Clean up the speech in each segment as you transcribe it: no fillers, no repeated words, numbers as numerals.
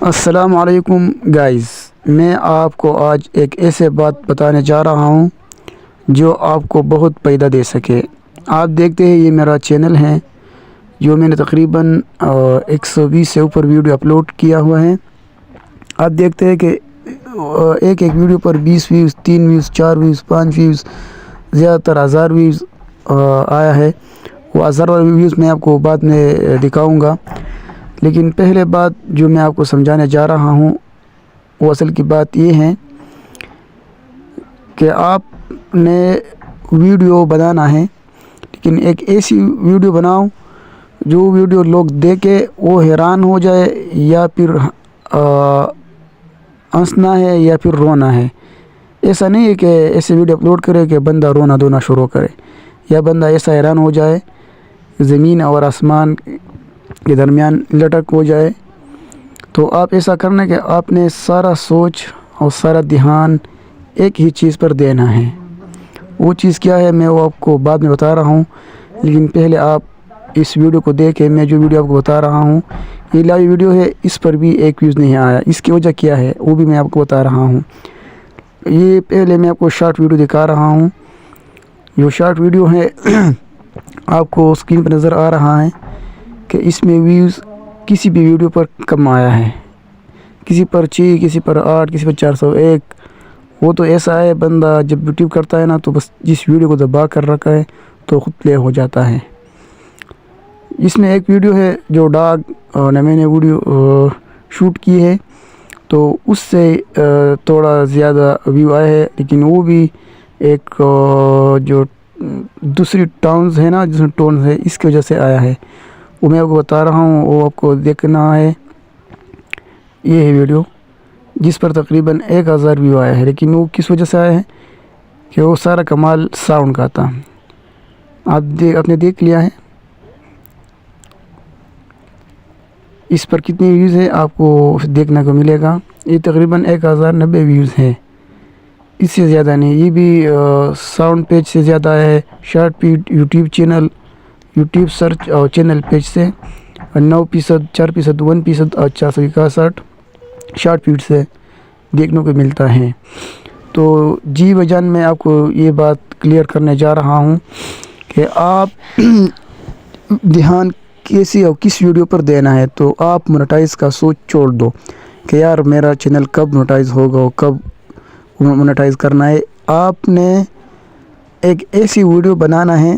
السلام علیکم گائز، میں آپ کو آج ایک ایسے بات بتانے جا رہا ہوں جو آپ کو بہت فائدہ دے سکے۔ آپ دیکھتے ہیں یہ میرا چینل ہے جو میں نے تقریباً 120 سے اوپر ویڈیو اپلوڈ کیا ہوا ہے۔ آپ دیکھتے ہیں کہ ایک ویڈیو پر 20 ویوز، 3 ویوز، 4 ویوز، 5 ویوز، زیادہ تر 1000 ویوز آیا ہے۔ وہ 1000 ویوز میں آپ کو بعد میں دکھاؤں گا، لیکن پہلے بات جو میں آپ کو سمجھانے جا رہا ہوں وہ اصل کی بات یہ ہے کہ آپ نے ویڈیو بنانا ہے، لیکن ایک ایسی ویڈیو بناؤ جو ویڈیو لوگ دیکھے وہ حیران ہو جائے، یا پھر ہنسنا ہے یا پھر رونا ہے۔ ایسا نہیں ہے کہ ایسے ویڈیو اپلوڈ کرے کہ بندہ رونا دھونا شروع کرے، یا بندہ ایسا حیران ہو جائے زمین اور آسمان کے درمیان لٹک ہو جائے۔ تو آپ ایسا کرنا کہ آپ نے سارا سوچ اور سارا دھیان ایک ہی چیز پر دینا ہے۔ وہ چیز کیا ہے میں وہ آپ کو بعد میں بتا رہا ہوں، لیکن پہلے آپ اس ویڈیو کو دیکھیں۔ میں جو ویڈیو آپ کو بتا رہا ہوں یہ لائیو ویڈیو ہے، اس پر بھی ایک ویوز نہیں آیا۔ اس کی وجہ کیا ہے وہ بھی میں آپ کو بتا رہا ہوں۔ یہ پہلے میں آپ کو شارٹ ویڈیو دکھا رہا ہوں۔ جو شارٹ ویڈیو ہے آپ کو اسکرین پر نظر آ رہا ہے کہ اس میں ویوز کسی بھی ویڈیو پر کم آیا ہے، کسی پر 6، کسی پر 8، کسی پر 401۔ وہ تو ایسا ہے بندہ جب یوٹیوب کرتا ہے نا تو بس جس ویڈیو کو دبا کر رکھا ہے تو خود پلے ہو جاتا ہے۔ اس میں ایک ویڈیو ہے جو ڈاگ نے میں نے ویڈیو شوٹ کی ہے، تو اس سے تھوڑا زیادہ ویو آئے ہے، لیکن وہ بھی ایک جو دوسری ٹاؤنز ہے نا، جس میں ٹونز ہے، اس کی وجہ سے آیا ہے۔ وہ میں آپ کو بتا رہا ہوں، وہ آپ کو دیکھنا ہے۔ یہ ہے ویڈیو جس پر تقریباً 1000 ویو آیا ہے، لیکن وہ کس وجہ سے آیا ہے کہ وہ سارا کمال ساؤنڈ کا تھا۔ آپ نے دیکھ لیا ہے اس پر کتنی ویوز ہے، آپ کو دیکھنے کو ملے گا۔ یہ تقریباً 1090 ویوز ہے، اس سے زیادہ نہیں۔ یہ بھی ساؤنڈ پیج سے زیادہ ہے۔ Short pad YouTube channel, YouTube search اور چینل پیج سے 9%، 4%، 1% اور 461 شارٹ پیڈ سے دیکھنے کو ملتا ہے۔ تو جی بجان میں آپ کو یہ بات کلیئر کرنے جا رہا ہوں کہ آپ دھیان کیسی اور کس ویڈیو پر دینا ہے۔ تو آپ مونیٹائز کا سوچ چھوڑ دو کہ یار میرا چینل کب مونیٹائز ہوگا اور کب مونیٹائز کرنا ہے۔ آپ نے ایک ایسی ویڈیو بنانا ہے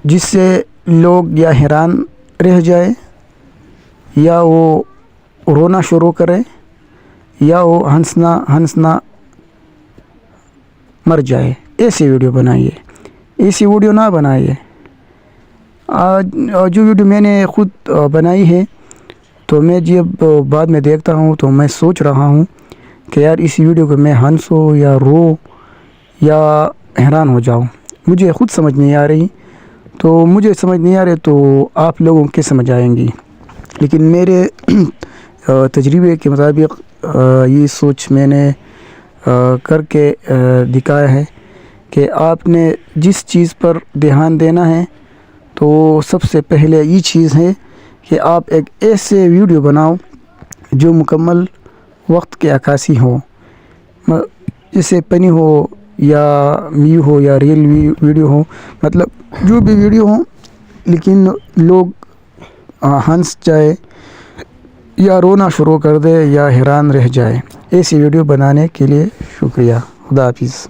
جس سے لوگ یا حیران رہ جائے، یا وہ رونا شروع کرے، یا وہ ہنسنا مر جائے۔ ایسی ویڈیو بنائیے، ایسی ویڈیو نہ بنائیے۔ جو ویڈیو میں نے خود بنائی ہے تو میں جب بعد میں دیکھتا ہوں تو میں سوچ رہا ہوں کہ یار اس ویڈیو کو میں ہنسوں یا رو یا حیران ہو جاؤں، مجھے خود سمجھ نہیں آ رہی۔ تو مجھے سمجھ نہیں آ رہے تو آپ لوگوں کے سمجھ آئیں گی، لیکن میرے تجربے کے مطابق یہ سوچ میں نے کر کے دکھایا ہے کہ آپ نے جس چیز پر دھیان دینا ہے تو سب سے پہلے یہ چیز ہے کہ آپ ایک ایسے ویڈیو بناؤ جو مکمل وقت کے عکاسی ہو، جیسے پنی ہو یا میو ہو یا ریل ویڈیو ہو، مطلب جو بھی ویڈیو ہو، لیکن لوگ ہنس جائے یا رونا شروع کر دے یا حیران رہ جائے۔ ایسی ویڈیو بنانے کے لیے شکریہ۔ خدا حافظ۔